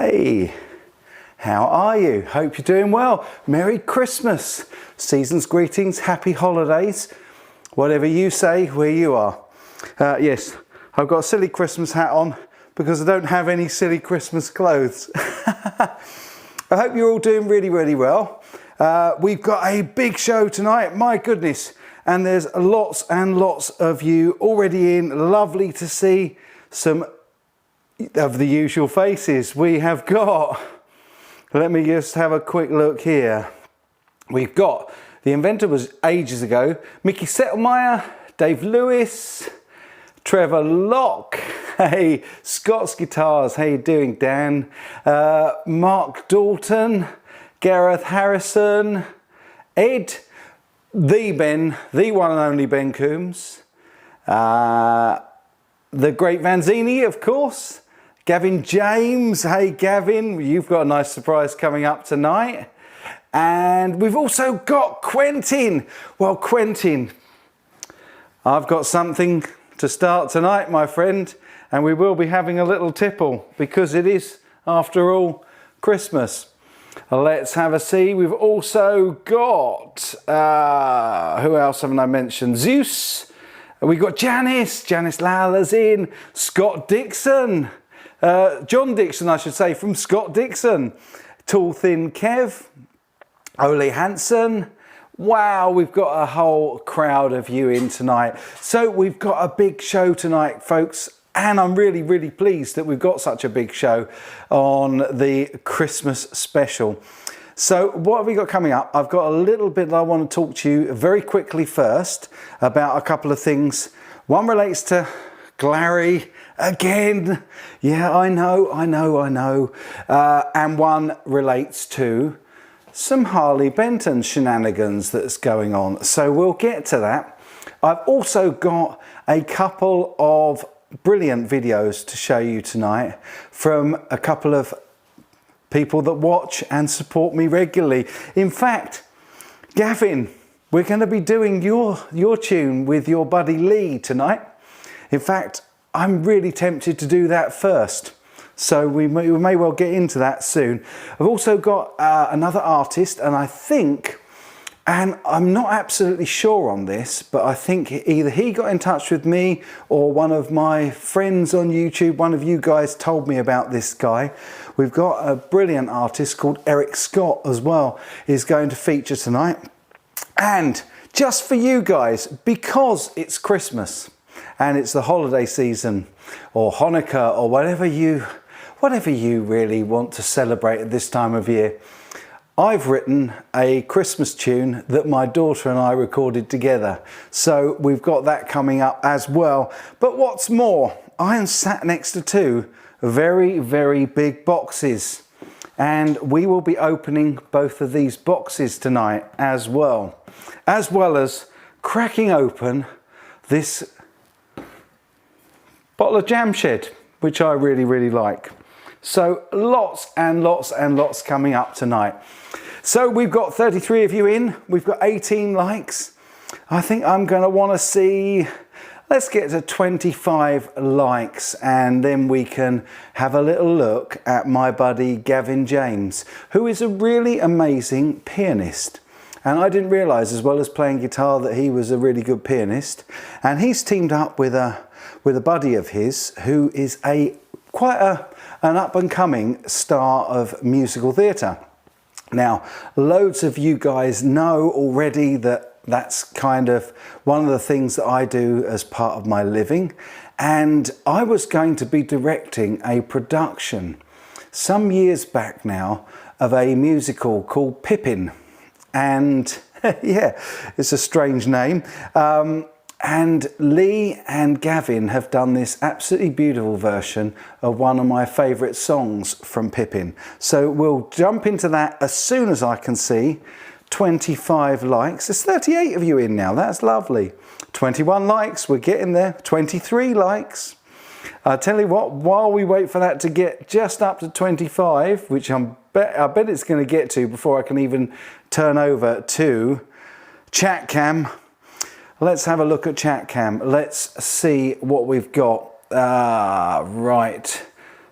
Hey, how are you? Hope you're doing well. Merry Christmas, season's greetings, happy holidays, whatever you say where you are. Yes, I've got a silly Christmas hat on because I don't have any silly Christmas clothes. I hope you're all doing really, really well. We've got a big show tonight, my goodness, and there's lots and lots of you already in. Lovely to see some of the usual faces. We have got, let me just have a quick look here. We've got, the inventor was ages ago, Mickey Settlemeyer, Dave Lewis, Trevor Locke, hey, Scott's Guitars, how you doing, Dan? Mark Dalton, Gareth Harrison, Ed, the Ben, the one and only Ben Coombs, the great Vanzini, of course, Gavin James, hey Gavin, you've got a nice surprise coming up tonight. And we've also got Quentin. Well, Quentin, I've got something to start tonight, my friend, and we will be having a little tipple because it is, after all, Christmas. Let's have a see. We've also got, who else haven't I mentioned? Zeus. We've got Janice Lawler's in, Scott Dixon, John Dixon, I should say, from Scott Dixon, Tall Thin Kev, Ole Hansen. Wow, we've got a whole crowd of you in tonight. So we've got a big show tonight, folks, and I'm really, really pleased that we've got such a big show on the Christmas special. So what have we got coming up? I've got a little bit that I want to talk to you very quickly first about a couple of things. One relates to Glary again. Yeah, I know. And one relates to some Harley Benton shenanigans that's going on. So we'll get to that. I've also got a couple of brilliant videos to show you tonight from a couple of people that watch and support me regularly. In fact, Gavin, we're going to be doing your tune with your buddy Lee tonight. In fact, I'm really tempted to do that first. So we may well get into that soon. I've also got another artist, and I think, and I'm not absolutely sure on this, but I think either he got in touch with me or one of my friends on YouTube, one of you guys told me about this guy. We've got a brilliant artist called Eric Scott as well, is going to feature tonight. And just for you guys, because it's Christmas and it's the holiday season or Hanukkah or whatever you really want to celebrate at this time of year, I've written a Christmas tune that my daughter and I recorded together. So we've got that coming up as well. But what's more, I am sat next to two very, very big boxes. And we will be opening both of these boxes tonight as well as cracking open this bottle of Jam Shed, which I really, really like. So lots and lots and lots coming up tonight. So we've got 33 of you in, we've got 18 likes. I think I'm going to want to see, let's get to 25 likes and then we can have a little look at my buddy Gavin James, who is a really amazing pianist. And I didn't realise, as well as playing guitar, that he was a really good pianist. And he's teamed up with a buddy of his who is quite an up-and-coming star of musical theatre. Now, loads of you guys know already that that's kind of one of the things that I do as part of my living. And I was going to be directing a production some years back now of a musical called Pippin. And yeah, it's a strange name. And Lee and Gavin have done this absolutely beautiful version of one of my favourite songs from Pippin. So we'll jump into that as soon as I can see 25 likes. There's 38 of you in now, that's lovely. 21 likes, we're getting there. 23 likes. I tell you what, while we wait for that to get just up to 25, which I bet it's going to get to before I can even turn over to chat cam. Let's have a look at chat cam. Let's see what we've got. Right.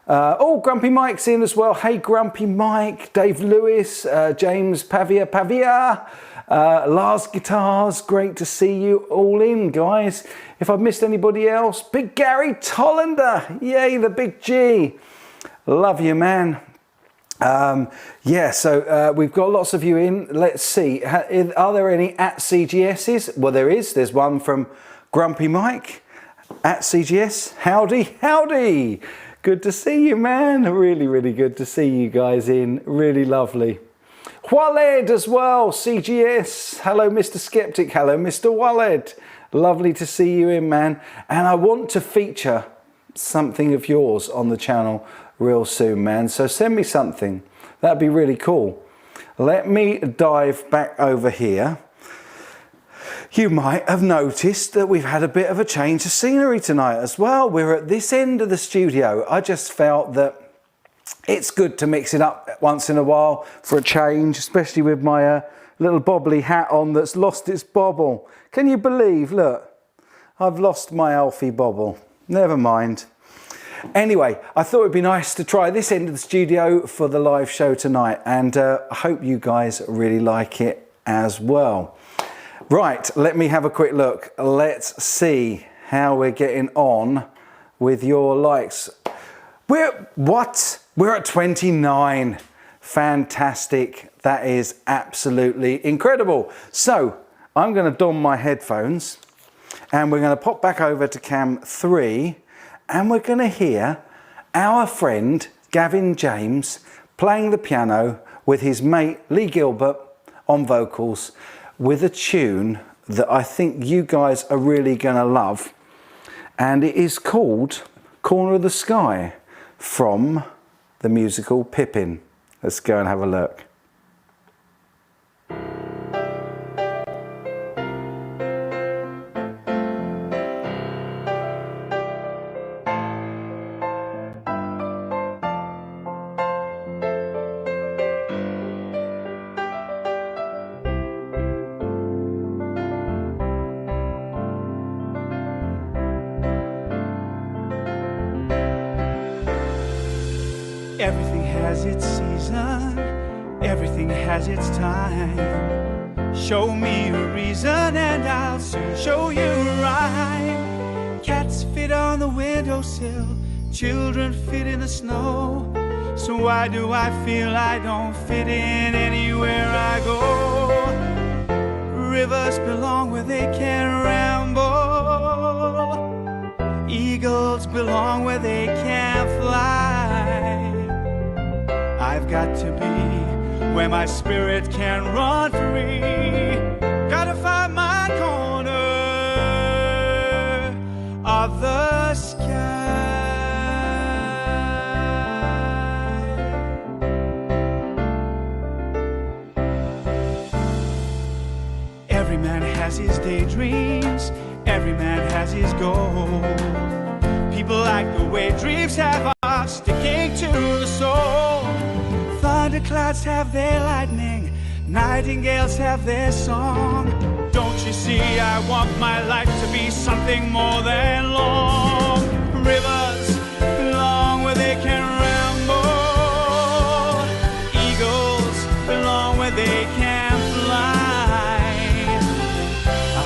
Oh, Grumpy Mike's in as well. Hey, Grumpy Mike, Dave Lewis, James Pavia, Lars Guitars. Great to see you all in, guys. If I've missed anybody else, Big Gary Tollander. Yay, the Big G. Love you, man. Yeah, so we've got lots of you in. Let's see. Are there any at CGS's? Well, there is. There's one from Grumpy Mike at CGS. Howdy, howdy. Good to see you, man. Really, really good to see you guys in. Really lovely. Waled as well, CGS. Hello, Mr. Skeptic. Hello, Mr. Waled. Lovely to see you in, man. And I want to feature something of yours on the channel real soon, man. So send me something. That'd be really cool. Let me dive back over here. You might have noticed that we've had a bit of a change of scenery tonight as well. We're at this end of the studio. I just felt that it's good to mix it up once in a while for a change, especially with my little bobbly hat on that's lost its bobble. Can you believe, look, I've lost my Alfie bobble. Never mind. Anyway, I thought it'd be nice to try this end of the studio for the live show tonight, and I hope you guys really like it as well. Right, let me have a quick look. Let's see how we're getting on with your likes. We're at 29. Fantastic. That is absolutely incredible. So I'm going to don my headphones and we're going to pop back over to cam 3 and we're going to hear our friend Gavin James playing the piano with his mate Lee Gilbert on vocals, with a tune that I think you guys are really going to love, and it is called Corner of the Sky from the musical Pippin. Let's go and have a look. Everything has its season, everything has its time. Show me a reason and I'll soon show you right. Cats fit on the windowsill, children fit in the snow. So why do I feel I don't fit in anywhere I go? Rivers belong where they can ramble. Eagles belong where they can fly. I've got to be where my spirit can run free. Gotta find my corner of the sky. Every man has his daydreams, every man has his goal. People like the way dreams have are sticking to the soul. Thunderclouds have their lightning, nightingales have their song. Don't you see, I want my life to be something more than long. Rivers belong where they can ramble. Eagles belong where they can fly.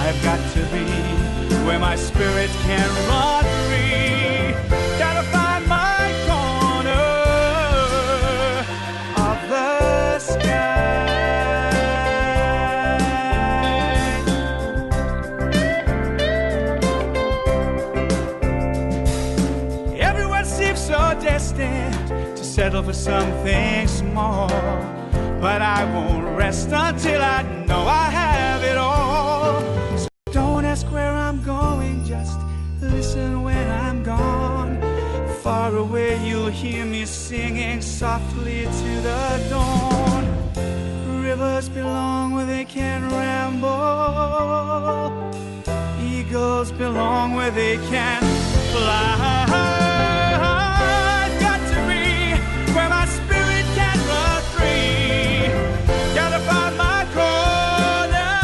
I've got to be where my spirit can run free. Gotta find my corner of the sky. Everyone seems so destined to settle for something small, but I won't rest until I know I have it all. So don't ask where I'm going, just listen when I'm gone. Far away you'll hear me singing softly to the dawn. Rivers belong where they can ramble. Eagles belong where they can fly. I've got to be where my spirit can run free. Gotta find my corner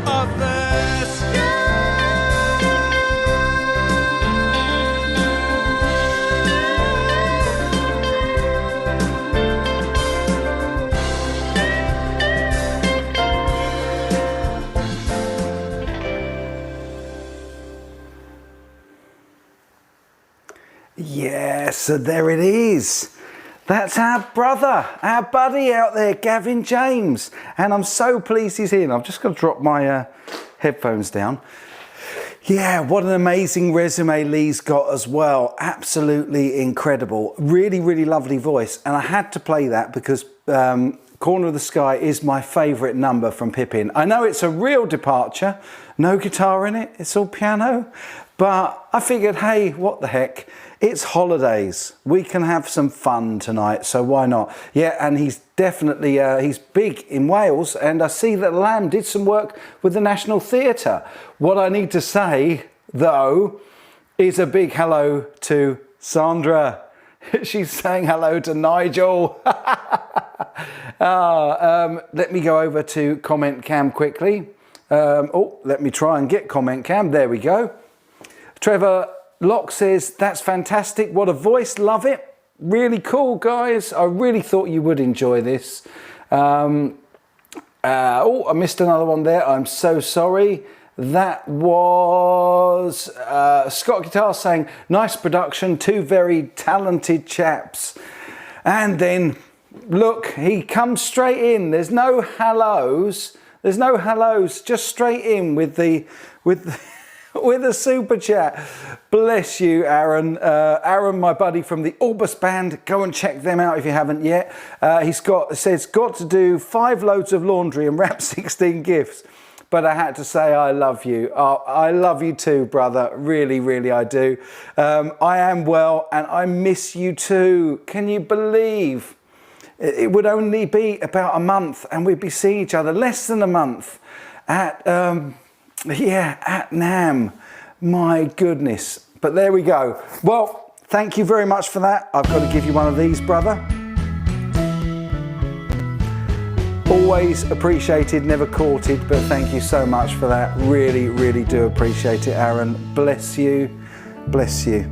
of the sky. so there it is. That's our brother, our buddy out there, Gavin James. And I'm so pleased he's here. I've just got to drop my headphones down. Yeah, what an amazing resume Lee's got as well. Absolutely incredible. Really, really lovely voice. And I had to play that because Corner of the Sky is my favourite number from Pippin. I know it's a real departure. No guitar in it. It's all piano. But I figured, hey, what the heck? It's holidays. We can have some fun tonight, so why not? Yeah, and he's definitely, he's big in Wales, and I see that Lamb did some work with the National Theatre. What I need to say, though, is a big hello to Sandra. She's saying hello to Nigel. Let me go over to Comment Cam quickly. Let me try and get Comment Cam. There we go. Trevor Locke says, that's fantastic. What a voice. Love it. Really cool, guys. I really thought you would enjoy this. I missed another one there. I'm so sorry. That was Scott Guitar saying, nice production, two very talented chaps. And then, look, he comes straight in. There's no hellos. There's no hellos. Just straight in with the with a super chat. Bless you, Aaron. Aaron, my buddy from the Orbis band. Go and check them out if you haven't yet. Says, got to do 5 loads of laundry and wrap 16 gifts. But I had to say I love you. Oh, I love you too, brother. Really, really, I do. I am well, and I miss you too. Can you believe? It would only be about a month, and we'd be seeing each other less than a month at NAMM. My goodness. But there we go. Well, thank you very much for that. I've got to give you one of these, brother. Always appreciated, never courted, but thank you so much for that. Really, really do appreciate it, Aaron. Bless you. Bless you.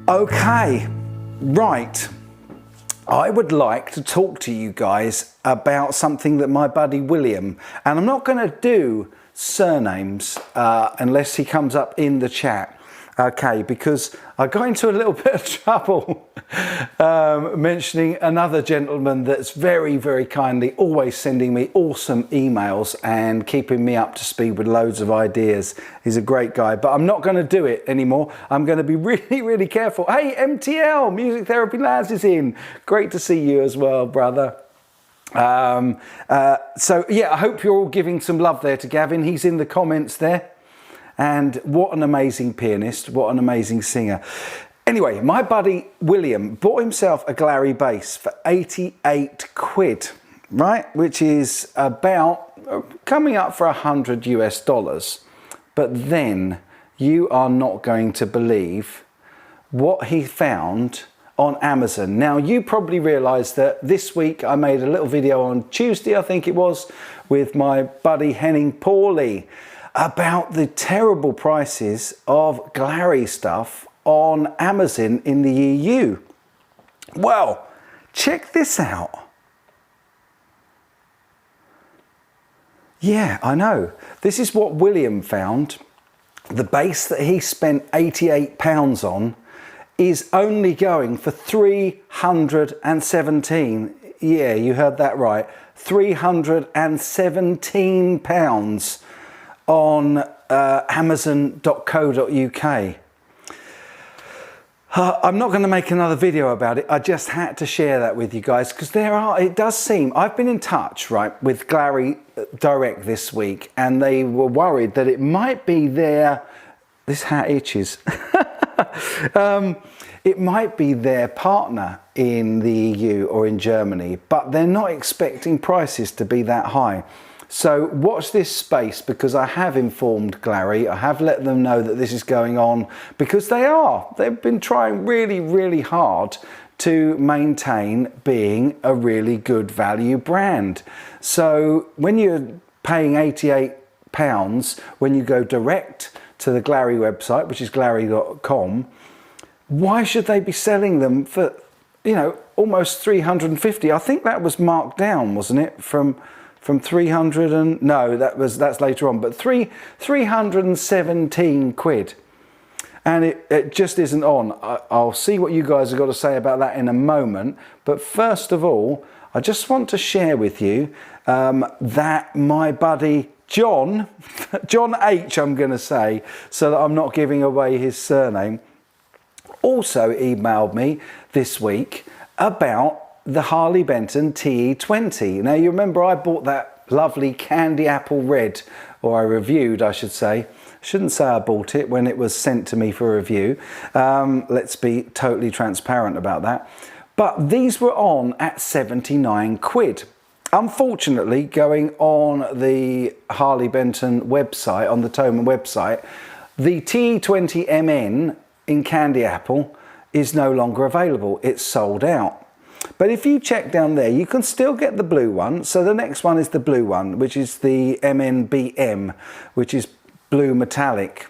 Okay, right. I would like to talk to you guys about something that my buddy William, and I'm not going to do surnames unless he comes up in the chat. Okay, because I got into a little bit of trouble mentioning another gentleman that's very, very kindly always sending me awesome emails and keeping me up to speed with loads of ideas. He's a great guy, but I'm not going to do it anymore. I'm going to be really, really careful. Hey, MTL, Music Therapy Lads is in. Great to see you as well, brother. So yeah, I hope you're all giving some love there to Gavin. He's in the comments there. And what an amazing pianist, what an amazing singer. Anyway, my buddy William bought himself a Glary bass for 88 quid, right? Which is about coming up for $100 US. But then you are not going to believe what he found on Amazon. Now, you probably realize that this week I made a little video on Tuesday, I think it was, with my buddy Henning Pauly, about the terrible prices of Glary stuff on Amazon in the EU. Well, check this out. Yeah, I know. This is what William found. The bass that he spent £88 on is only going for 317. Yeah, you heard that right. £317 on amazon.co.uk. I'm not going to make another video about it. I just had to share that with you guys because it does seem, I've been in touch, right, with Glary Direct this week, and they were worried that it might be this hat itches. It might be their partner in the EU or in Germany, but they're not expecting prices to be that high. So watch this space, because I have informed Glary, I have let them know that this is going on, because they've been trying really, really hard to maintain being a really good value brand. So when you're paying £88, when you go direct to the Glary website, which is glary.com, why should they be selling them for, almost 350? I think that was marked down, wasn't it? From 300 and no, that's later on, but 317 quid. and it just isn't on. I'll see what you guys have got to say about that in a moment. But first of all, I just want to share with you that my buddy John H, I'm going to say, so that I'm not giving away his surname, also emailed me this week about the Harley Benton TE20. Now, you remember I bought that lovely candy apple red, or I reviewed, I should say. Shouldn't say I bought it when it was sent to me for review. Let's be totally transparent about that. But these were on at 79 quid. Unfortunately, going on the Harley Benton website, on the Thomann website, the TE20MN in candy apple is no longer available. It's sold out. But if you check down there, you can still get the blue one. So the next one is the blue one, which is the MNBM, which is blue metallic.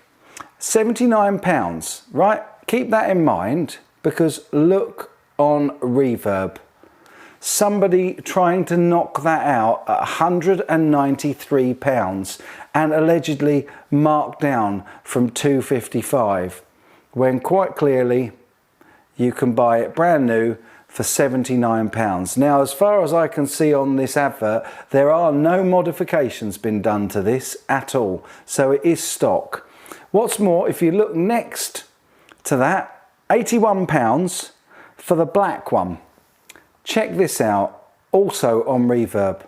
£79, right? Keep that in mind, because look on Reverb. Somebody trying to knock that out at £193 and allegedly marked down from £255, when quite clearly you can buy it brand new for £79. Now, as far as I can see on this advert, there are no modifications been done to this at all, so it is stock. What's more, if you look next to that, £81 for the black one. Check this out, also on Reverb,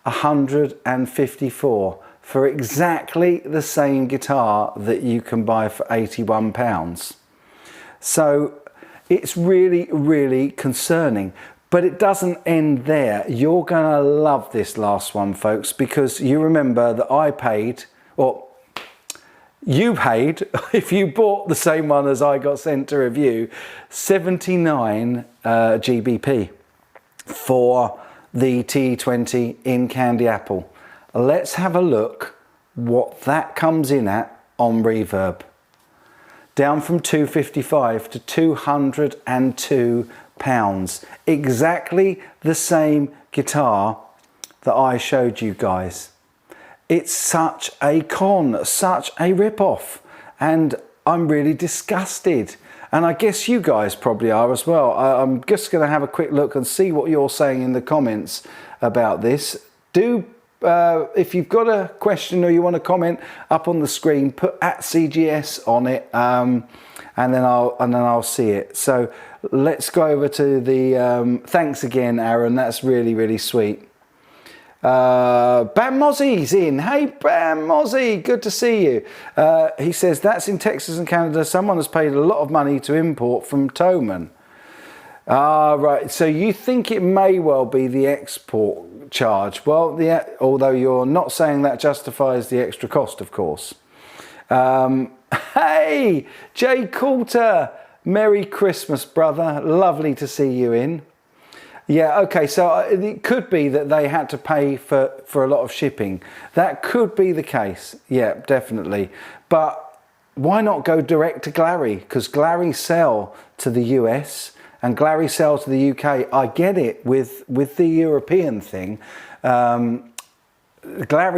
154 for exactly the same guitar that you can buy for £81. So it's really, really concerning. But it doesn't end there. You're gonna love this last one, folks, because you remember that I paid, or you paid, if you bought the same one as I got sent to review, 79 GBP for the T20 in candy apple. Let's have a look what that comes in at on Reverb. Down from £255 to £202. Exactly the same guitar that I showed you guys. It's such a con, such a rip-off, and I'm really disgusted. And I guess you guys probably are as well. I'm just going to have a quick look and see what you're saying in the comments about this. Do, if you've got a question or you want to comment up on the screen, put at CGS on it, and then I'll see it. So let's go over to the thanks again, Aaron. That's really, really sweet. Bam Mozzie's in. Hey Bam Mozzie, good to see you. He says that's in Texas and Canada. Someone has paid a lot of money to import from Thomann. Right, so you think it may well be the export charge. Well, although you're not saying that justifies the extra cost, of course. Hey Jay Coulter, Merry Christmas, brother. Lovely to see you in. Yeah, okay, so it could be that they had to pay for a lot of shipping. That could be the case, yeah, definitely. But why not go direct to Glary? Because Glary sell to the US and Glary sell to the UK. I get it with the European thing. Glary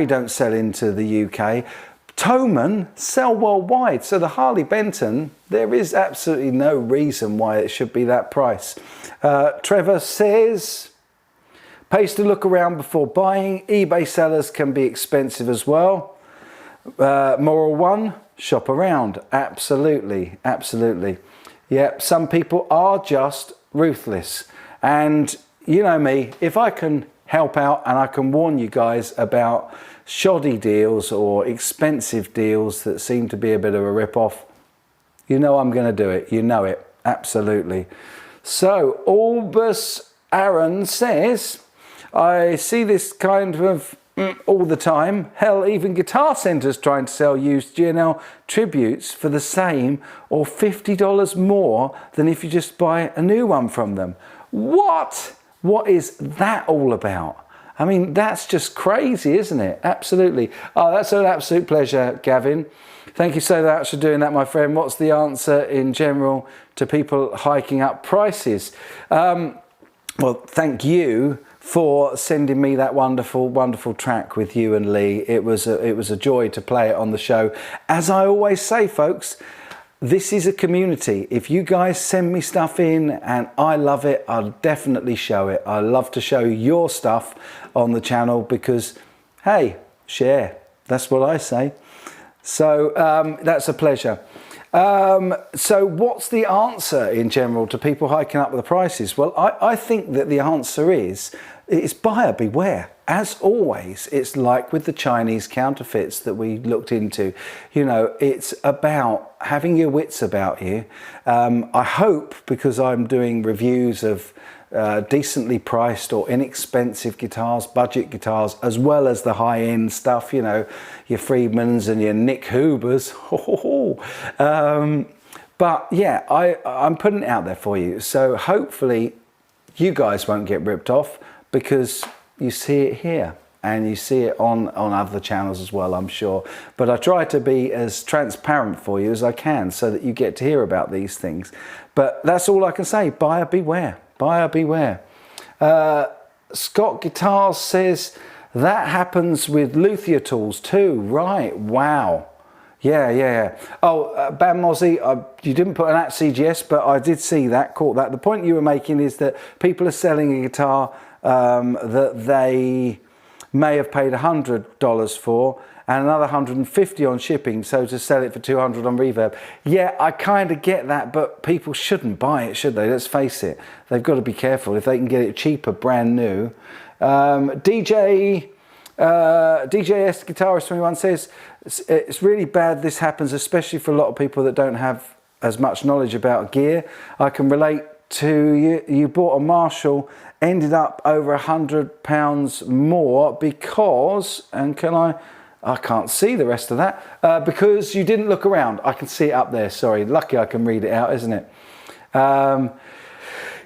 don't sell into the UK. Thomann sell worldwide. So the Harley Benton, there is absolutely no reason why it should be that price. Trevor says, pays to look around before buying. eBay sellers can be expensive as well. Moral one, shop around. Absolutely, absolutely. Yeah, some people are just ruthless. And you know me, if I can help out and I can warn you guys about shoddy deals or expensive deals that seem to be a bit of a rip-off, you know I'm going to do it. You know it. Absolutely. So, Albus Aaron says, I see this kind of all the time. Hell, even guitar centres trying to sell used G&L tributes for the same or $50 more than if you just buy a new one from them. What? What is that all about? I mean, that's just crazy, isn't it? Absolutely. Oh, that's an absolute pleasure, Gavin. Thank you so much for doing that, my friend. What's the answer in general to people hiking up prices? Well, thank you for sending me that wonderful, wonderful track with you and Lee. It was a joy to play it on the show. As I always say, folks, this is a community. If you guys send me stuff in and I love it, I'll definitely show it. I love to show your stuff on the channel because, hey, share. That's what I say. So that's a pleasure. So what's the answer in general to people hiking up with the prices? Well, I think that the answer is, it's buyer beware. As always, it's like with the Chinese counterfeits that we looked into. You know, it's about having your wits about you. I hope, because I'm doing reviews of decently priced or inexpensive guitars, budget guitars, as well as the high-end stuff, you know, your Friedmans and your Nick Hubers. But yeah, I'm putting it out there for you. So hopefully you guys won't get ripped off, because you see it here and you see it on other channels as well, I'm sure. But I try to be as transparent for you as I can so that you get to hear about these things. But that's all I can say. Buyer beware. Buyer beware. Scott Guitars says that happens with luthier tools too. Right. Wow. Yeah. Oh, Bam Mozzie, you didn't put an at CGS, but I did see that, caught that. The point you were making is that people are selling a guitar that they may have paid $100 for and another $150 on shipping, so to sell it for $200 on Reverb. Yeah, I kind of get that, but people shouldn't buy it, should they? Let's face it. They've got to be careful. If they can get it cheaper, brand new. DJS Guitarist 21 says, it's really bad this happens, especially for a lot of people that don't have as much knowledge about gear. I can relate to you. You bought a Marshall, ended up over £100 more because, and I can't see the rest of that, because you didn't look around. I can see it up there, sorry. Lucky I can read it out, isn't it?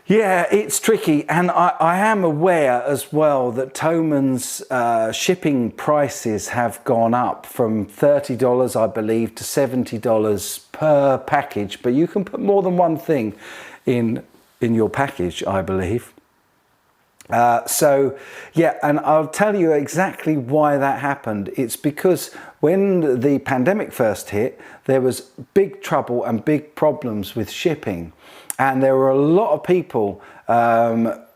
Yeah, it's tricky, and I am aware as well that Thoman's shipping prices have gone up from $30, I believe, to $70 per package, but you can put more than one thing in your package, I believe. So yeah, and I'll tell you exactly why that happened. It's because when the pandemic first hit, there was big trouble and big problems with shipping, and there were a lot of people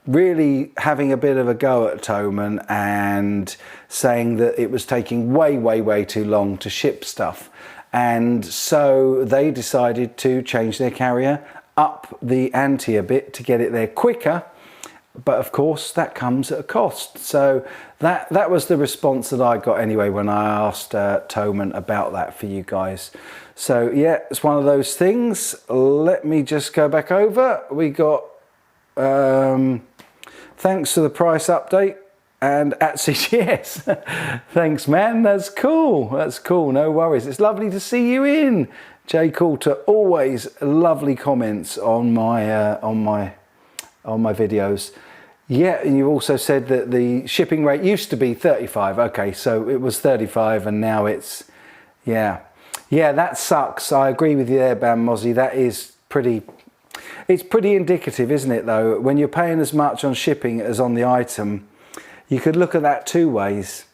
really having a bit of a go at Thomann and saying that it was taking way too long to ship stuff, and so they decided to change their carrier, up the ante a bit to get it there quicker. But of course that comes at a cost. So that was the response that I got anyway when I asked Thomann about that for you guys. So yeah, it's one of those things. Let me just go back over. We got thanks for the price update and at CGS. Thanks, man. That's cool. That's cool. No worries. It's lovely to see you in. Jay Coulter, always lovely comments on my videos. Yeah, and you also said that the shipping rate used to be 35. Okay, so it was 35 and now it's, yeah, that sucks. I agree with you there, Bam Mozzie. That is it's pretty indicative, isn't it, though? When you're paying as much on shipping as on the item, you could look at that two ways.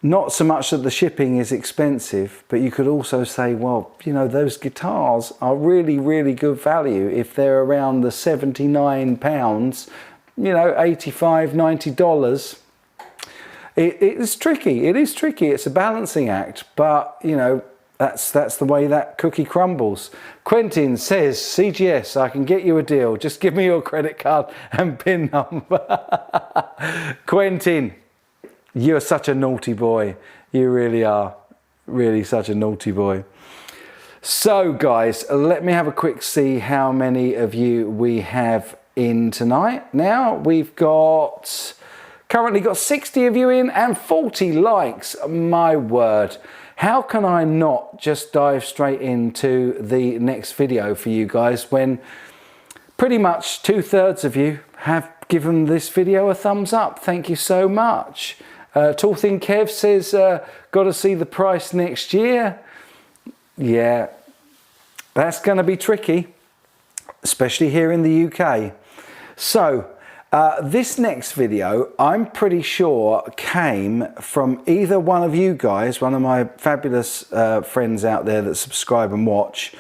Not so much that the shipping is expensive, but you could also say, well, you know, those guitars are really good value if they're around the £79, you know, $85, $90. It is tricky. It is tricky. It's a balancing act, but you know, that's the way that cookie crumbles. Quentin says, CGS, I can get you a deal. Just give me your credit card and PIN number. Quentin, you're such a naughty boy. You really are. Really such a naughty boy. So guys, let me have a quick see how many of you we have in tonight. Now we've currently got 60 of you in and 40 likes. My word. How can I not just dive straight into the next video for you guys when pretty much 2/3 of you have given this video a thumbs up? Thank you so much. Tall Thin Kev says, got to see the price next year. Yeah, that's going to be tricky, especially here in the UK. So this next video, I'm pretty sure came from either one of you guys, one of my fabulous friends out there that subscribe and watch,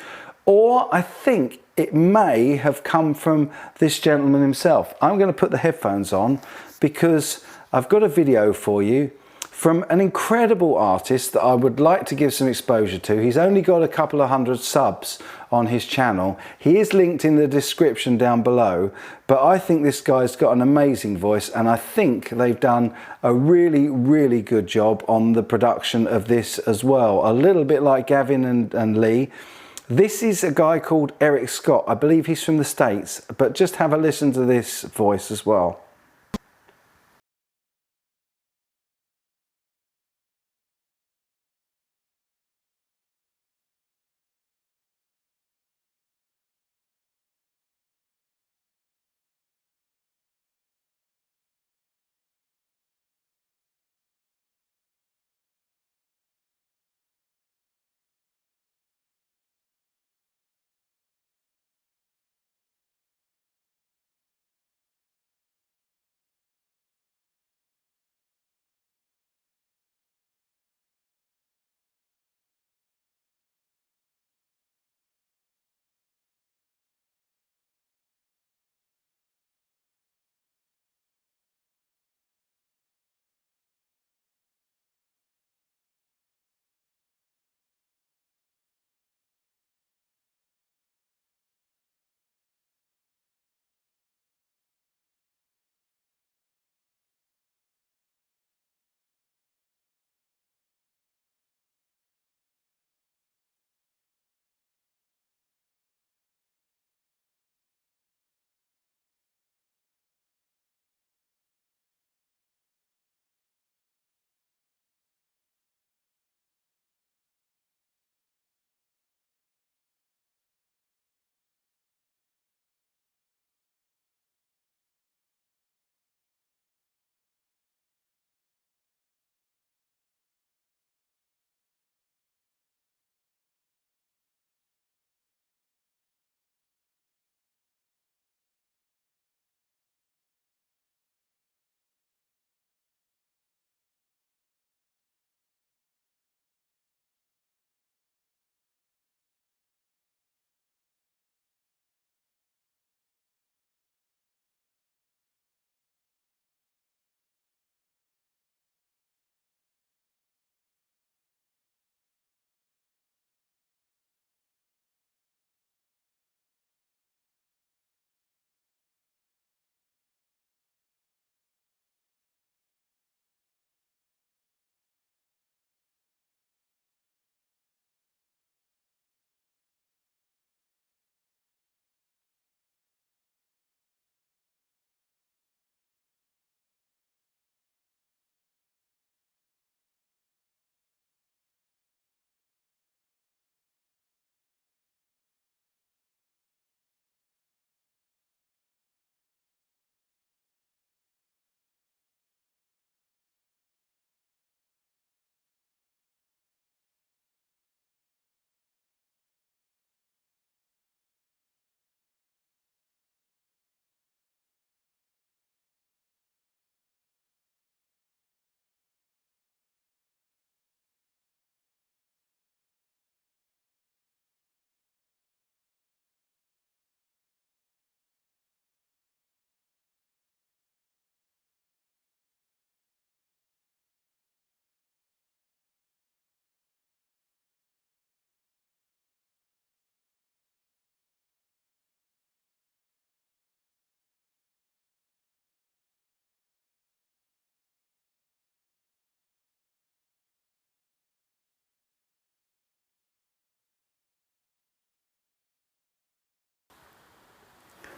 or I think it may have come from this gentleman himself. I'm going to put the headphones on because I've got a video for you from an incredible artist that I would like to give some exposure to. He's only got a couple of hundred subs on his channel. He is linked in the description down below, but I think this guy's got an amazing voice, and I think they've done a really, really good job on the production of this as well. A little bit like Gavin and Lee. This is a guy called Eric Scott. I believe he's from the States, but just have a listen to this voice as well.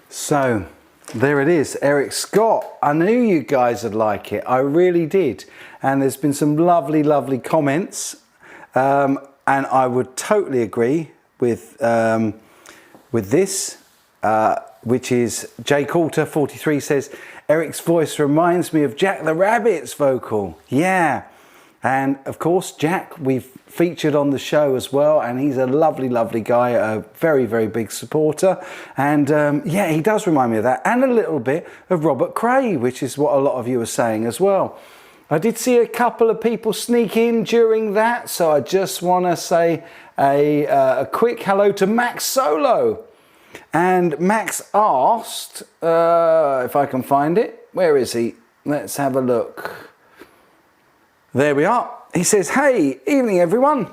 So there it is, Eric Scott. I knew you guys would like it, I really did. And there's been some lovely, lovely comments. And I would totally agree with this, which is Jay Coulter 43 says, Eric's voice reminds me of Jack the Rabbit's vocal. Yeah. And of course, Jack, we've featured on the show as well, and he's a lovely, lovely guy, a very, very big supporter. And yeah, he does remind me of that, and a little bit of Robert Cray, which is what a lot of you are saying as well. I did see a couple of people sneak in during that, so I just want to say a quick hello to Max Solo. And Max asked, if I can find it, where is he? Let's have a look. There we are. He says, hey, evening everyone.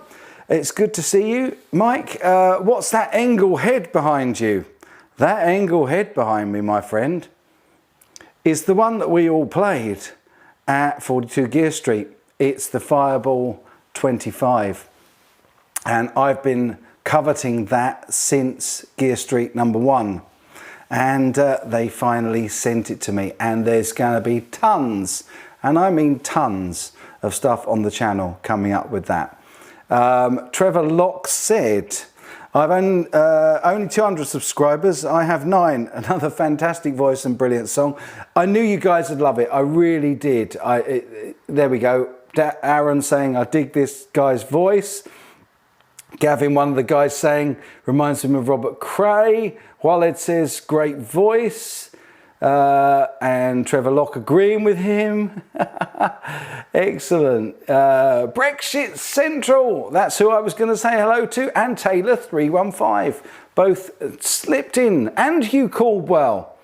It's good to see you. Mike, what's that angle head behind you? That angle head behind me, my friend, is the one that we all played at 42 Gear Street. It's the Fireball 25. And I've been coveting that since Gear Street #1. And they finally sent it to me. And there's going to be tons, and I mean tons, of stuff on the channel coming up with that. Trevor Locke said, I've only 200 subscribers. I have 9. Another fantastic voice and brilliant song. I knew you guys would love it. I really did. There we go. Aaron saying, I dig this guy's voice. Gavin, one of the guys, saying, reminds him of Robert Cray. Walid says, great voice. And Trevor Locke agreeing with him. Excellent. Brexit Central, that's who I was going to say hello to. And Taylor315, both slipped in. And Hugh Caldwell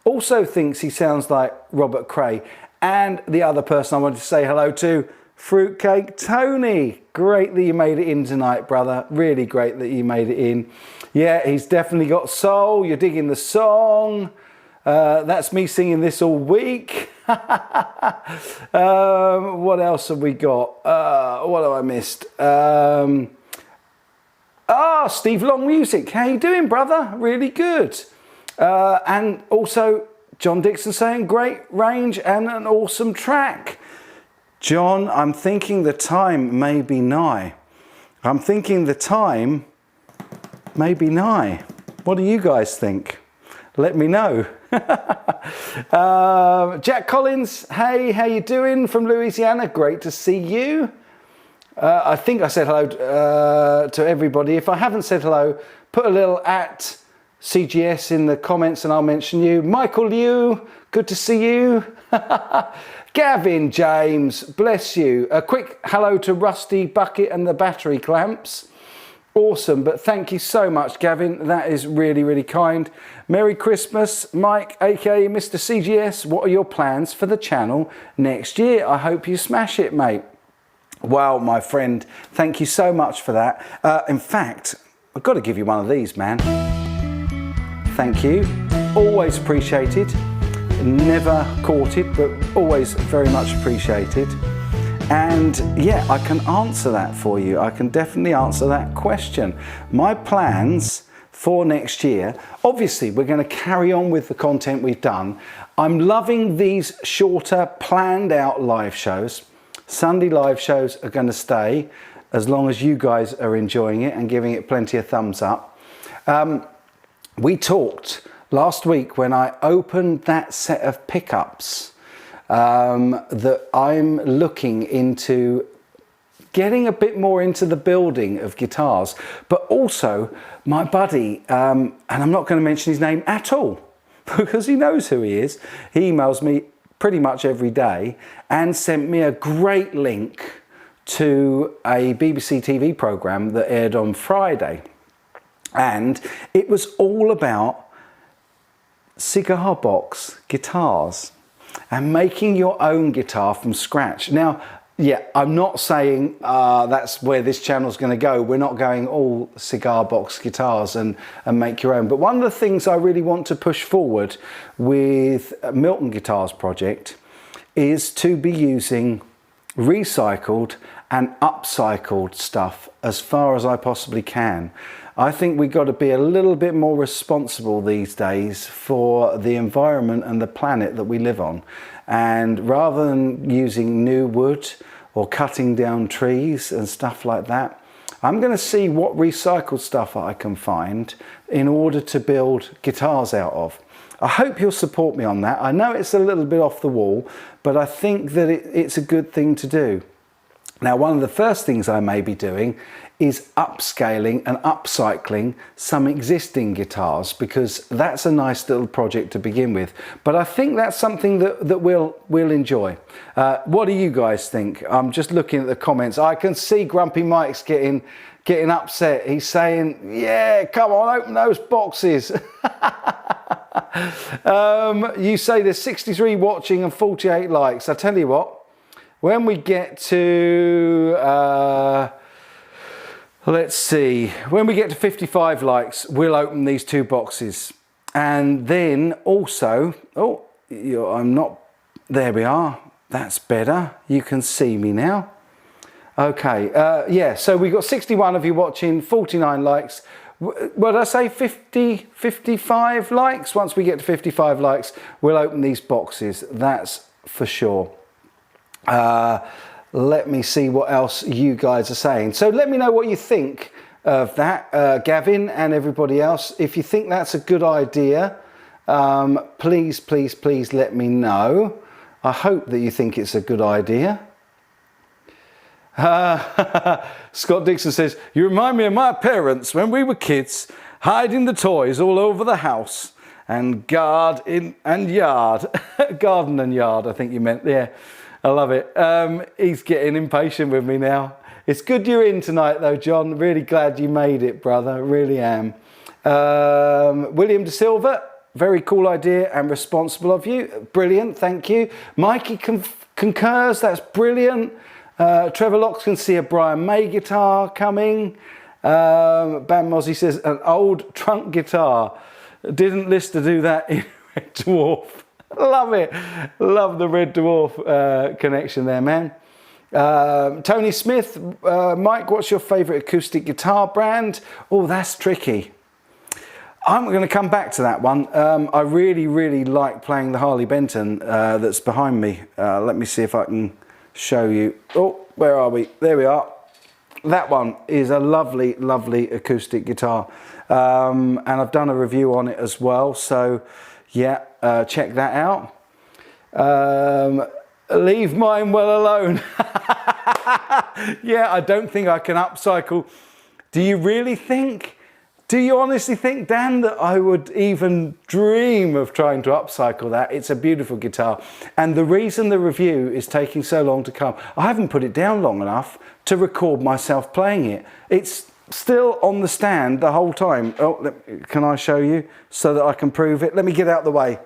also thinks he sounds like Robert Cray. And the other person I wanted to say hello to, Fruitcake Tony. Great that you made it in tonight, brother. Really great that you made it in. Yeah, he's definitely got soul. You're digging the song. That's me singing this all week. What else have we got? What have I missed? Steve Long Music. How you doing, brother? Really good. And also John Dixon saying great range and an awesome track. John, I'm thinking the time may be nigh. I'm thinking the time may be nigh. What do you guys think? Let me know. Jack Collins, hey, how you doing from Louisiana? Great to see you. I think I said hello to everybody. If I haven't said hello, put a little at CGS in the comments and I'll mention you. Michael Liu, good to see you. Gavin James, bless you. A quick hello to Rusty Bucket and the battery clamps. Awesome, but thank you so much, Gavin. That is really, really kind. Merry Christmas, Mike, aka Mr. CGS. What are your plans for the channel next year? I hope you smash it, mate. Well, my friend, thank you so much for that. In fact, I've got to give you one of these, man. Thank you. Always appreciated. Never courted, but always very much appreciated. And yeah, I can answer that for you. I can definitely answer that question. My plans for next year, obviously we're going to carry on with the content we've done. I'm loving these shorter planned out live shows. Sunday live shows are going to stay as long as you guys are enjoying it and giving it plenty of thumbs up. We talked last week when I opened that set of pickups that I'm looking into getting a bit more into the building of guitars, but also my buddy, and I'm not going to mention his name at all because he knows who he is. He emails me pretty much every day and sent me a great link to a BBC TV program that aired on Friday, and it was all about cigar box guitars and making your own guitar from scratch. Now, yeah, I'm not saying that's where this channel is going to go. We're not going all cigar box guitars and make your own. But one of the things I really want to push forward with Milton Guitars project is to be using recycled and upcycled stuff as far as I possibly can. I think we've got to be a little bit more responsible these days for the environment and the planet that we live on. And rather than using new wood or cutting down trees and stuff like that, I'm going to see what recycled stuff I can find in order to build guitars out of. I hope you'll support me on that. I know it's a little bit off the wall, but I think that it's a good thing to do. Now, one of the first things I may be doing is upscaling and upcycling some existing guitars, because that's a nice little project to begin with. But I think that's something that we'll enjoy. What do you guys think? I'm just looking at the comments. I can see Grumpy Mike's getting upset. He's saying, yeah, come on, open those boxes. You say there's 63 watching and 48 likes. I tell you what, when we get to, let's see, when we get to 55 likes, we'll open these 2 boxes. And then also, I'm not, there we are. That's better. You can see me now. Okay, yeah, so we've got 61 of you watching, 49 likes. What did I say, 55 likes? Once we get to 55 likes, we'll open these boxes, that's for sure. Let me see what else you guys are saying. So let me know what you think of that, Gavin and everybody else. If you think that's a good idea, please, please, please let me know. I hope that you think it's a good idea. Scott Dixon says, you remind me of my parents when we were kids, hiding the toys all over the house and garden and yard. Garden and yard, I think you meant. Yeah, I love it. He's getting impatient with me now. It's good you're in tonight though, John. Really glad you made it, brother. Really am. William De Silva, very cool idea and responsible of you. Brilliant, thank you. Mikey concurs, that's brilliant. Trevor Locks can see a Brian May guitar coming. Bam Mozzie says, an old trunk guitar. Didn't list to do that in Red Dwarf. Love it. Love the Red Dwarf connection there, man. Tony Smith, Mike, what's your favourite acoustic guitar brand? Oh, that's tricky. I'm going to come back to that one. I really, really like playing the Harley Benton that's behind me. Let me see if I can show you. Oh, where are we? There we are. That one is a lovely, lovely acoustic guitar. And I've done a review on it as well. So yeah, check that out. Leave mine well alone. Yeah, I don't think I can upcycle. Do you really think? Do you honestly think, Dan, that I would even dream of trying to upcycle that? It's a beautiful guitar. And the reason the review is taking so long to come, I haven't put it down long enough to record myself playing it. It's still on the stand the whole time. Oh, can I show you so that I can prove it? Let me get out the way.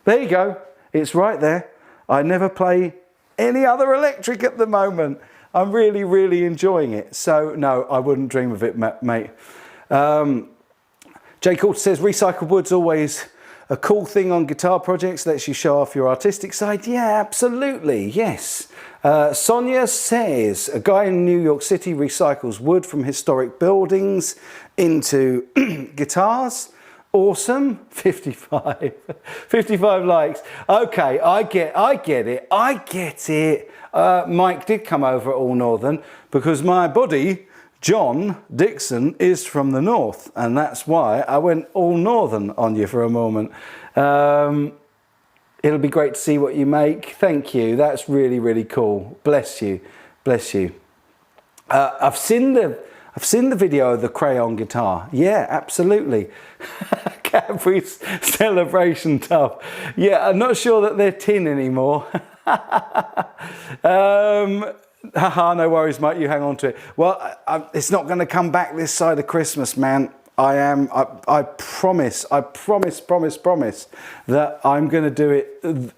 There you go. It's right there. I never play any other electric at the moment. I'm really, really enjoying it. So no, I wouldn't dream of it, mate. Jay Coulter says recycled wood's always a cool thing on guitar projects, lets you show off your artistic side. Yeah, absolutely, yes. Sonia says a guy in New York City recycles wood from historic buildings into guitars. Awesome. 55 likes. Okay, I get it. Mike did come over at All Northern because my buddy John Dixon is from the north, and that's why I went all northern on you for a moment. It'll be great to see what you make. Thank you. That's really, really cool. Bless you. Bless you. I've seen the video of the crayon guitar. Yeah, absolutely. Cadbury's celebration tub. Yeah, I'm not sure that they're tin anymore. Haha, no worries, mate. You hang on to it. Well, it's not going to come back this side of Christmas, man. I promise that I'm going to do it.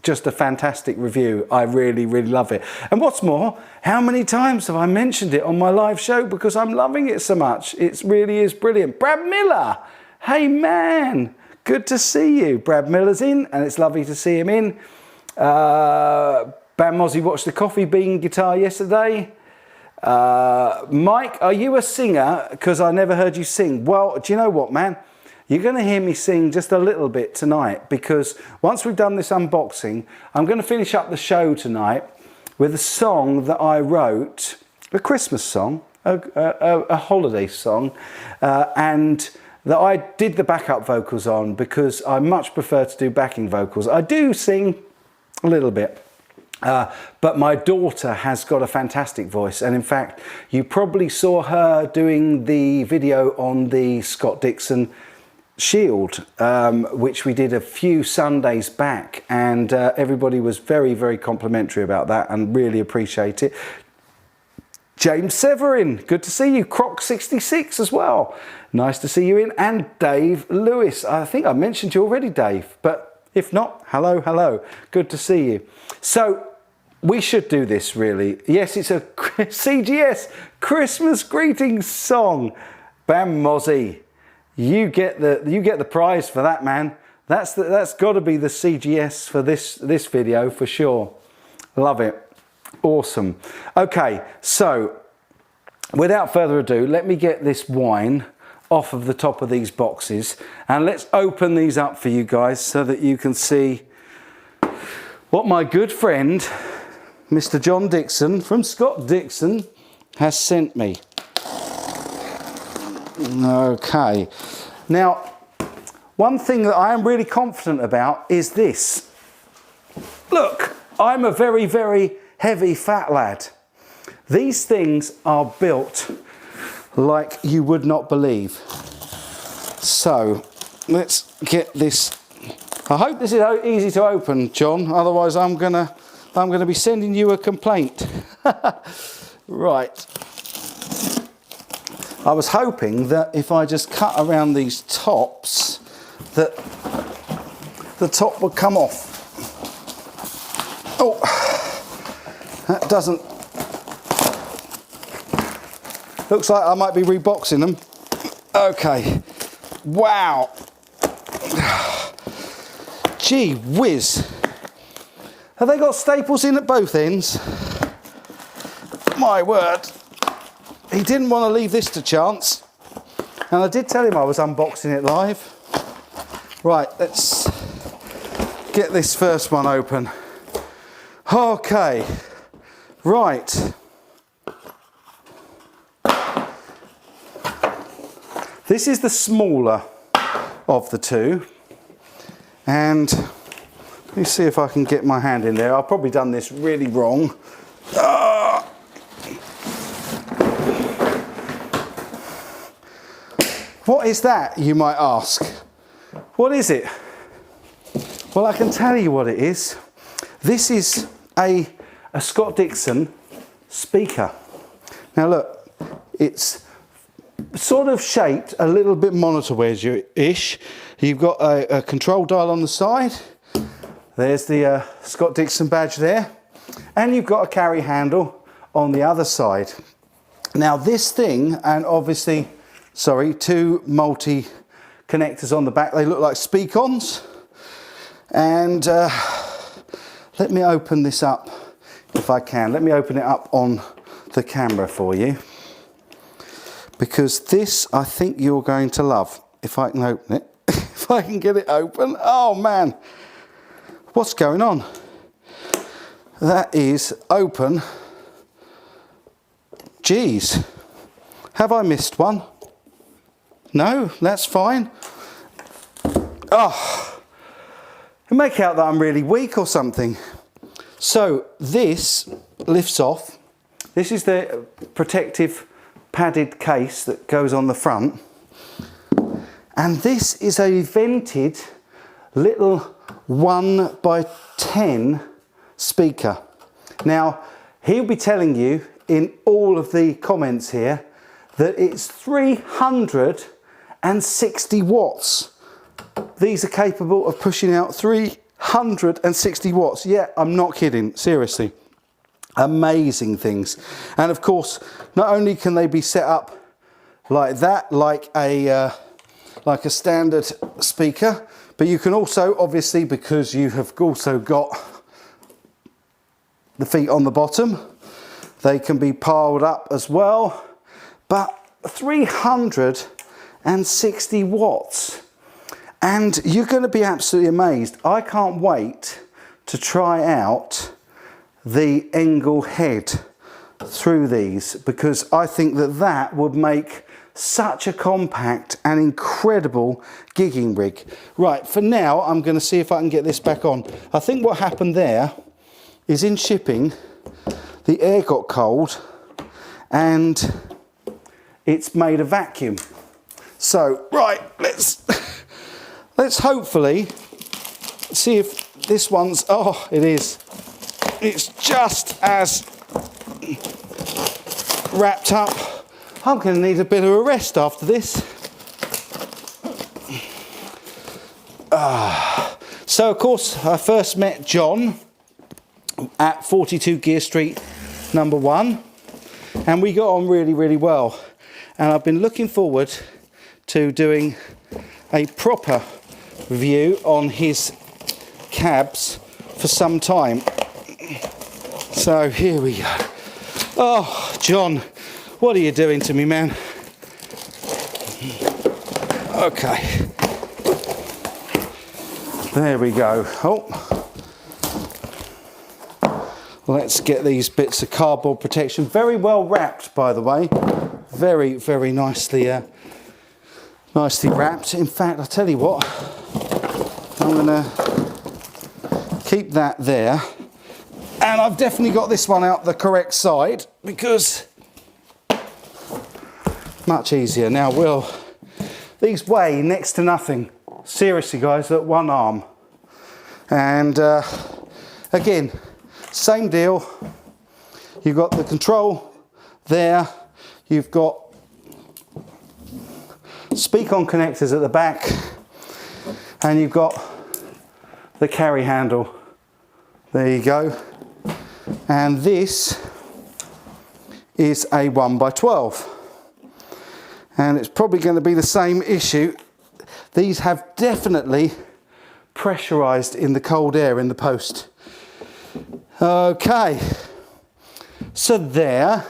Just a fantastic review. I really, really love it. And what's more, how many times have I mentioned it on my live show because I'm loving it so much? It really is brilliant. Brad Miller. Hey, man. Good to see you. Brad Miller's in, and it's lovely to see him in. Bam Mozzie watched the Coffee Bean guitar yesterday. Mike, are you a singer? Because I never heard you sing. Well, do you know what, man? You're going to hear me sing just a little bit tonight, because once we've done this unboxing, I'm going to finish up the show tonight with a song that I wrote, a Christmas song, a holiday song, and that I did the backup vocals on because I much prefer to do backing vocals. I do sing a little bit. But my daughter has got a fantastic voice, and in fact you probably saw her doing the video on the Scott Dixon Shield, which we did a few Sundays back, and everybody was very, very complimentary about that and really appreciate it. James Severin, good to see you. Croc66 as well, nice to see you in. And Dave Lewis, I think I mentioned you already, Dave, but if not, hello, hello, good to see you. So we should do this really. Yes, it's a CGS Christmas greetings song. Bam Mozzie, you get the prize for that, man. That's got to be the CGS for this video for sure. Love it. Awesome. Okay, so without further ado, let me get this wine off of the top of these boxes and let's open these up for you guys so that you can see what my good friend Mr. John Dixon from Scott Dixon has sent me. Okay, now one thing that I am really confident about is this. Look, I'm a very, very heavy fat lad. These things are built like you would not believe. So let's get this. I hope this is easy to open, John, otherwise I'm gonna be sending you a complaint. Right. I was hoping that if I just cut around these tops that the top would come off. Oh, that doesn't. Looks like I might be reboxing them. Okay. Wow. Gee whiz. Have they got staples in at both ends? My word. He didn't want to leave this to chance. And I did tell him I was unboxing it live. Right, let's get this first one open. Okay. Right. This is the smaller of the two. And let me see if I can get my hand in there. I've probably done this really wrong. What is that, you might ask? What is it? Well, I can tell you what it is. This is a Scott Dixon speaker. Now look, it's sort of shaped a little bit monitor-ish. You've got a control dial on the side. There's the Scott Dixon badge there. And you've got a carry handle on the other side. Now this thing, and obviously, sorry, two multi connectors on the back. They look like speak-ons. And let me open this up if I can. Let me open it up on the camera for you. Because this, I think you're going to love. If I can open it. If I can get it open. Oh man. What's going on? That is open. Geez. Have I missed one? No, that's fine. Oh. You make out that I'm really weak or something. So this lifts off. This is the protective padded case that goes on the front. And this is a vented little 1x10 speaker. Now, he'll be telling you in all of the comments here that it's 360 watts. These are capable of pushing out 360 watts. Yeah, I'm not kidding, seriously. Amazing things. And of course, not only can they be set up like that, like a standard speaker, but you can also, obviously, because you have also got the feet on the bottom, they can be piled up as well. But 360 watts. And you're going to be absolutely amazed. I can't wait to try out the Engel head through these, because I think that that would make such a compact and incredible gigging rig. Right, for now, I'm going to see if I can get this back on. I think what happened there is in shipping, the air got cold and it's made a vacuum. So, right, let's hopefully see if this one's, oh, it is. It's just as wrapped up. I'm going to need a bit of a rest after this. So, of course, I first met John at 42 Gear Street number 1, and we got on really, really well. And I've been looking forward to doing a proper review on his cabs for some time. So here we go. Oh, John, what are you doing to me, man? Okay. There we go. Oh. Let's get these bits of cardboard protection. Very well wrapped, by the way. Very, very nicely wrapped. In fact, I'll tell you what, I'm gonna keep that there. And I've definitely got this one out the correct side because much easier. Now, these weigh next to nothing. Seriously, guys, at one arm. And again, same deal. You've got the control there. You've got speak-on connectors at the back, and you've got the carry handle. There you go. And this is a 1x12. And it's probably going to be the same issue. These have definitely pressurized in the cold air in the post. Okay. So there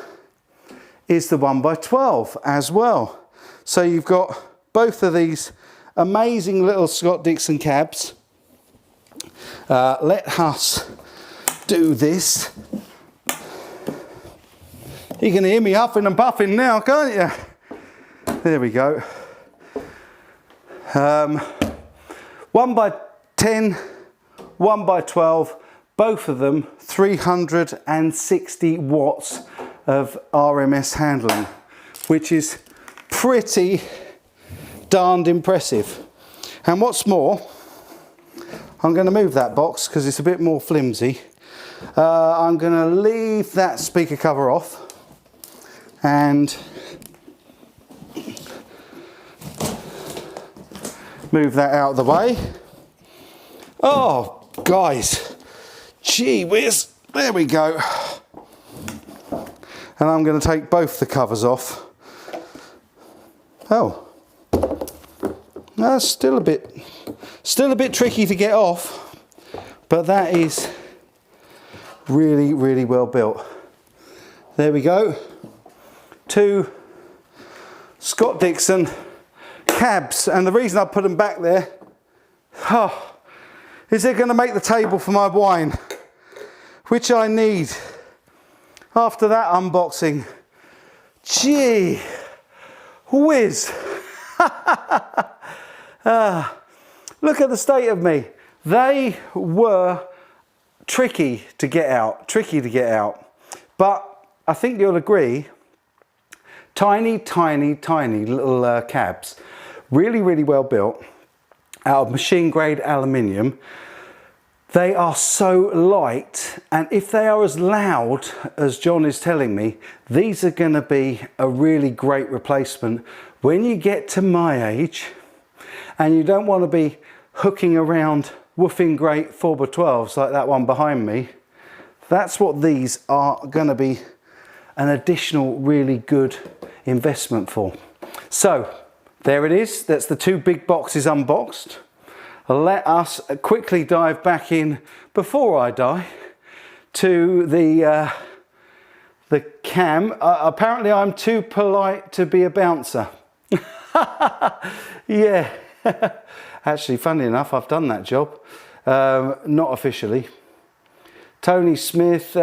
is the 1x12 as well. So you've got both of these amazing little Scott Dixon cabs. Let us do this. You can hear me huffing and puffing now, can't you? There we go. 1x10, 1x12, both of them 360 watts of RMS handling, which is pretty darned impressive. And what's more, I'm going to move that box because it's a bit more flimsy. I'm going to leave that speaker cover off and move that out of the way. Oh, guys, gee whiz, there we go. And I'm going to take both the covers off. Oh, that's still a bit tricky to get off, but that is really, really well built. There we go. 2 Scott Dixon cabs, and the reason I put them back there, is they're going to make the table for my wine, which I need after that unboxing. Gee whiz. Look at the state of me. They were tricky to get out, but I think you'll agree, tiny, tiny, tiny little cabs, really, really well built, out of machine grade aluminium. They are so light, and if they are as loud as John is telling me, these are going to be a really great replacement when you get to my age and you don't want to be hooking around woofing great 4x12s like that one behind me. That's what these are going to be an additional really good investment for. So there it is. That's the 2 big boxes unboxed. Let us quickly dive back in, before I die, to the cam. Apparently I'm too polite to be a bouncer. Yeah. Actually, funny enough, I've done that job. Not officially. Tony Smith,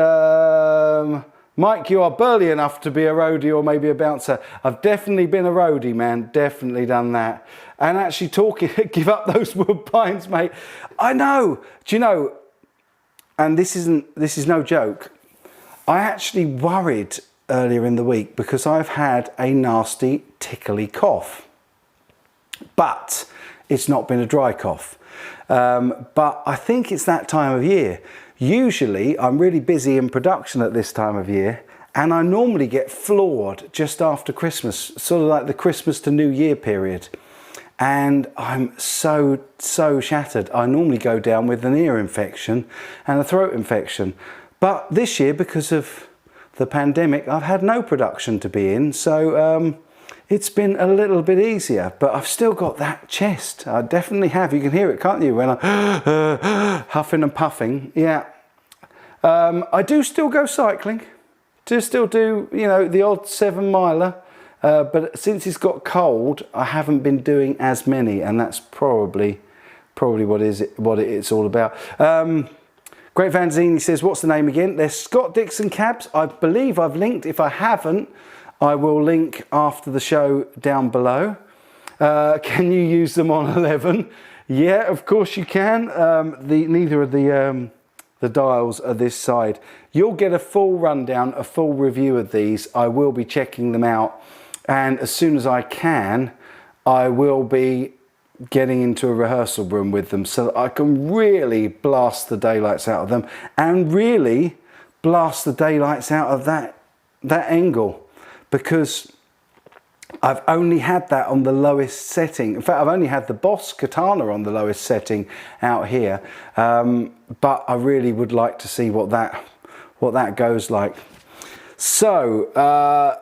Mike, you are burly enough to be a roadie or maybe a bouncer. I've definitely been a roadie, man. Definitely done that. And actually talking, give up those wood pines, mate. I know. Do you know, and this is no joke, I actually worried earlier in the week because I've had a nasty tickly cough, but it's not been a dry cough. But I think it's that time of year. Usually I'm really busy in production at this time of year, and I normally get floored just after Christmas, sort of like the Christmas to New Year period. And I'm so shattered. I normally go down with an ear infection and a throat infection. But this year, because of the pandemic, I've had no production to be in. So it's been a little bit easier, but I've still got that chest. I definitely have. You can hear it, can't you? When I'm huffing and puffing. Yeah. I do still go cycling. Do still do, you know, the odd 7-miler. But since it's got cold, I haven't been doing as many, and that's probably what it's all about. Great Vanzini says, what's the name again? They're Scott Dixon cabs. I believe I've linked. If I haven't, I will link after the show down below. Can you use them on 11? Yeah, of course you can. Neither of the dials are this side. You'll get a full rundown, a full review of these. I will be checking them out, and as soon as I can, I will be getting into a rehearsal room with them so that I can really blast the daylights out of them and really blast the daylights out of that angle, because I've only had that on the lowest setting. In fact, I've only had the Boss Katana on the lowest setting out here, but I really would like to see what that goes like. So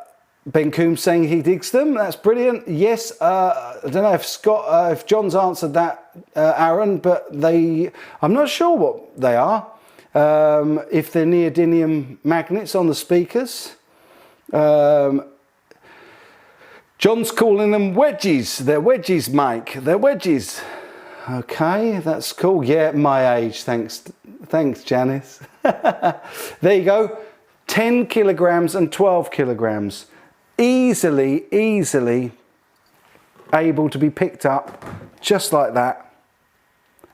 Ben Coombs saying he digs them. That's brilliant. Yes, I don't know if John's answered that, Aaron, but I'm not sure what they are. If they're neodymium magnets on the speakers. John's calling them wedgies. They're wedgies, Mike. They're wedgies. Okay, that's cool. Yeah, my age. Thanks, Janice. There you go. 10 kilograms and 12 kilograms. Easily able to be picked up just like that.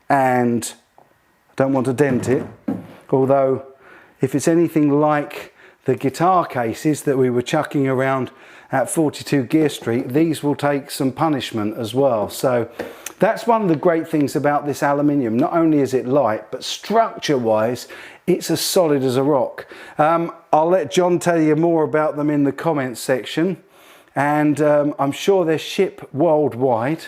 And I don't want to dent it. Although, if it's anything like the guitar cases that we were chucking around at 42 Gear Street, these will take some punishment as well. So that's one of the great things about this aluminium. Not only is it light, but structure wise, it's as solid as a rock. I'll let John tell you more about them in the comments section. And I'm sure they ship worldwide.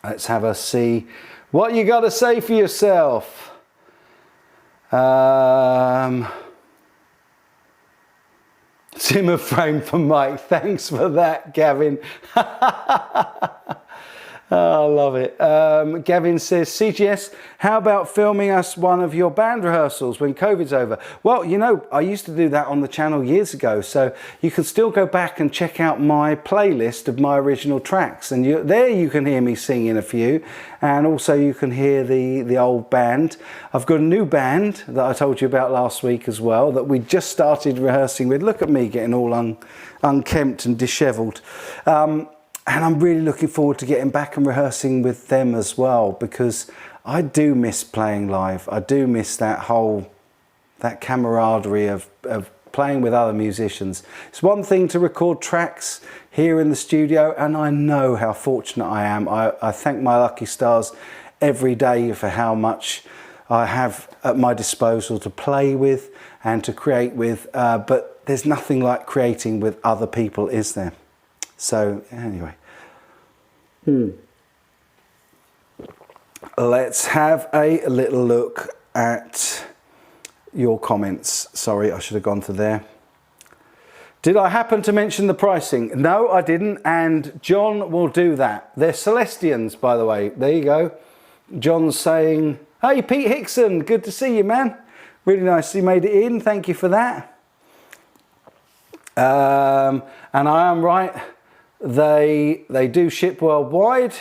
Let's have a see what you got to say for yourself. Zimmer frame for Mike. Thanks for that, Gavin. Oh, I love it. Gavin says, CGS, how about filming us one of your band rehearsals when COVID's over? Well, you know, I used to do that on the channel years ago, so you can still go back and check out my playlist of my original tracks, and there you can hear me singing a few, and also you can hear the old band. I've got a new band that I told you about last week as well that we just started rehearsing with. Look at me getting all unkempt and dishevelled. And I'm really looking forward to getting back and rehearsing with them as well, because I do miss playing live. I do miss that camaraderie of playing with other musicians. It's one thing to record tracks here in the studio, and I know how fortunate I am. I thank my lucky stars every day for how much I have at my disposal to play with and to create with, but there's nothing like creating with other people, is there? So anyway, let's have a little look at your comments. Sorry, I should have gone to there. Did I happen to mention the pricing? No, I didn't, and John will do that. They're Celestians, by the way. There you go. John's saying, hey, Pete Hickson, good to see you, man. Really nice you made it in. Thank you for that. And I am right. They do ship worldwide,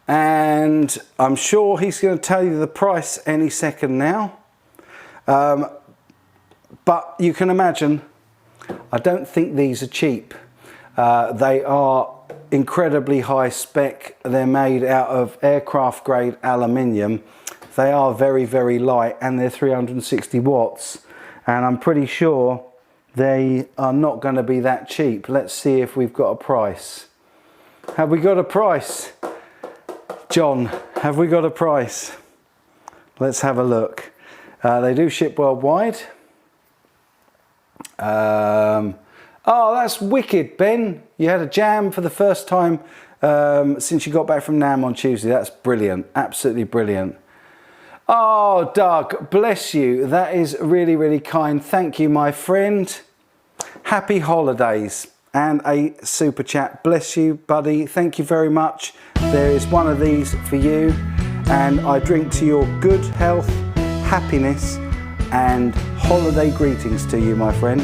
and I'm sure he's going to tell you the price any second now. But you can imagine, I don't think these are cheap. They are incredibly high spec. They're made out of aircraft grade aluminium. They are very, very light, and they're 360 watts. And I'm pretty sure they are not going to be that cheap. Let's see if we've got a price. Have we got a price? John, have we got a price? Let's have a look. They do ship worldwide. Oh, that's wicked, Ben. You had a jam for the first time since you got back from NAMM on Tuesday. That's brilliant. Absolutely brilliant. Oh, Doug, bless you. That is really, really kind. Thank you, my friend. Happy holidays and a super chat. Bless you, buddy. Thank you very much. There is one of these for you, and I drink to your good health, happiness, and holiday greetings to you, my friend.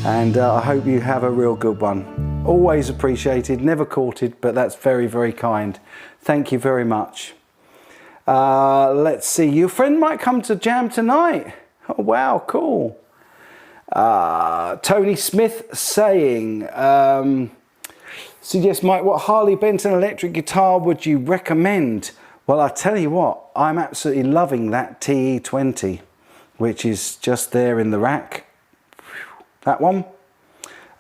And I hope you have a real good one. Always appreciated, never courted, but that's very, very kind. Thank you very much. Let's see, your friend might come to jam tonight. Oh, wow, cool. Tony Smith saying, suggest Mike, what Harley Benton electric guitar would you recommend? Well, I tell you what, I'm absolutely loving that TE20, which is just there in the rack. That one.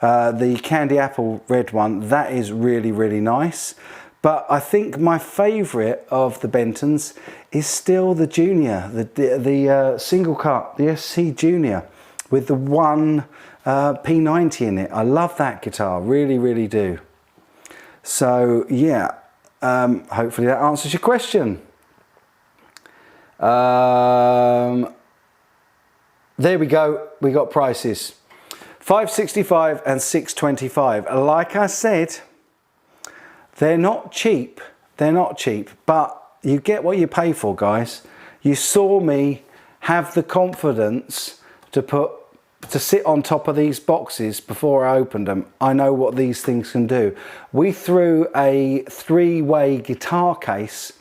The Candy Apple red one, that is really, really nice. But I think my favourite of the Bentons is still the Junior, the single cut, the SC Junior, with the one P90 in it. I love that guitar, really, really do. So yeah, hopefully that answers your question. There we go, we got prices. $565 and $625. Like I said, they're not cheap. They're not cheap, but you get what you pay for, guys. You saw me have the confidence to sit on top of these boxes before I opened them. I know what these things can do. We threw a 3-way guitar case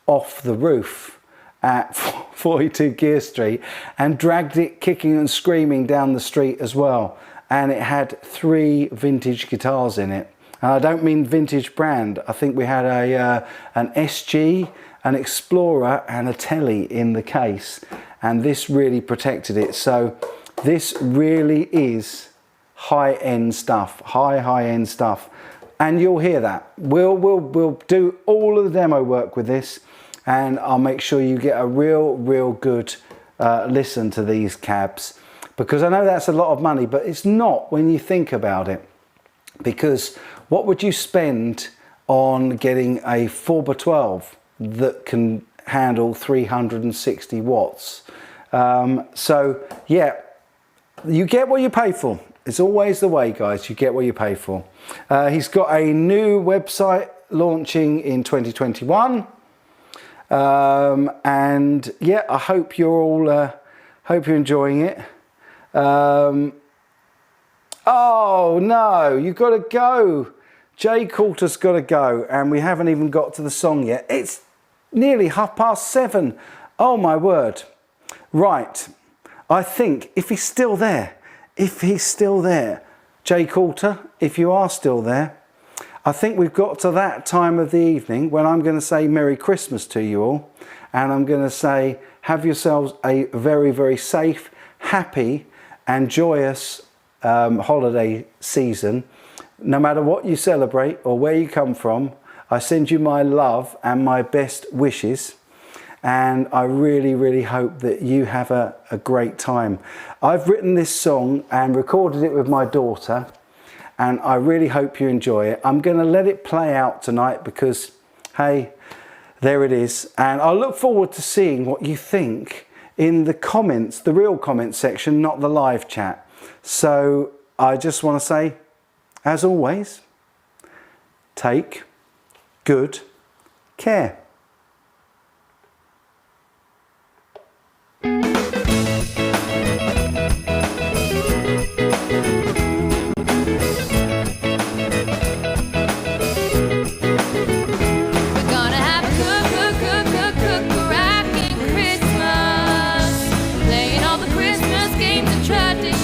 off the roof at 42 Gear Street and dragged it kicking and screaming down the street as well. And it had 3 vintage guitars in it. And I don't mean vintage brand. I think we had an SG, an Explorer and a Telly in the case. And this really protected it. So this really is high-end stuff, high-end stuff. And you'll hear that. We'll do all of the demo work with this, and I'll make sure you get a real good listen to these cabs. Because I know that's a lot of money, but it's not when you think about it. Because what would you spend on getting a 4x12 that can handle 360 watts? So yeah, you get what you pay for. It's always the way, guys. You get what you pay for. He's got a new website launching in 2021. And yeah, I hope you're all hope you're enjoying it. Oh no, you've got to go. Jay Coulter's got to go, and we haven't even got to the song yet. It's nearly 7:30. Oh my word. Right, I think if he's still there, Jay Coulter, if you are still there, I think we've got to that time of the evening when I'm going to say Merry Christmas to you all, and I'm going to say have yourselves a very safe, happy and joyous holiday season. No matter what you celebrate or where you come from, I send you my love and my best wishes, and I really hope that you have a great time. I've written this song and recorded it with my daughter, and I really hope you enjoy it. I'm going to let it play out tonight because, hey, there it is. And I look forward to seeing what you think in the comments, the real comment section, not the live chat. So I just want to say, as always, take good care. Cracking Christmas, playing all the Christmas games and traditions.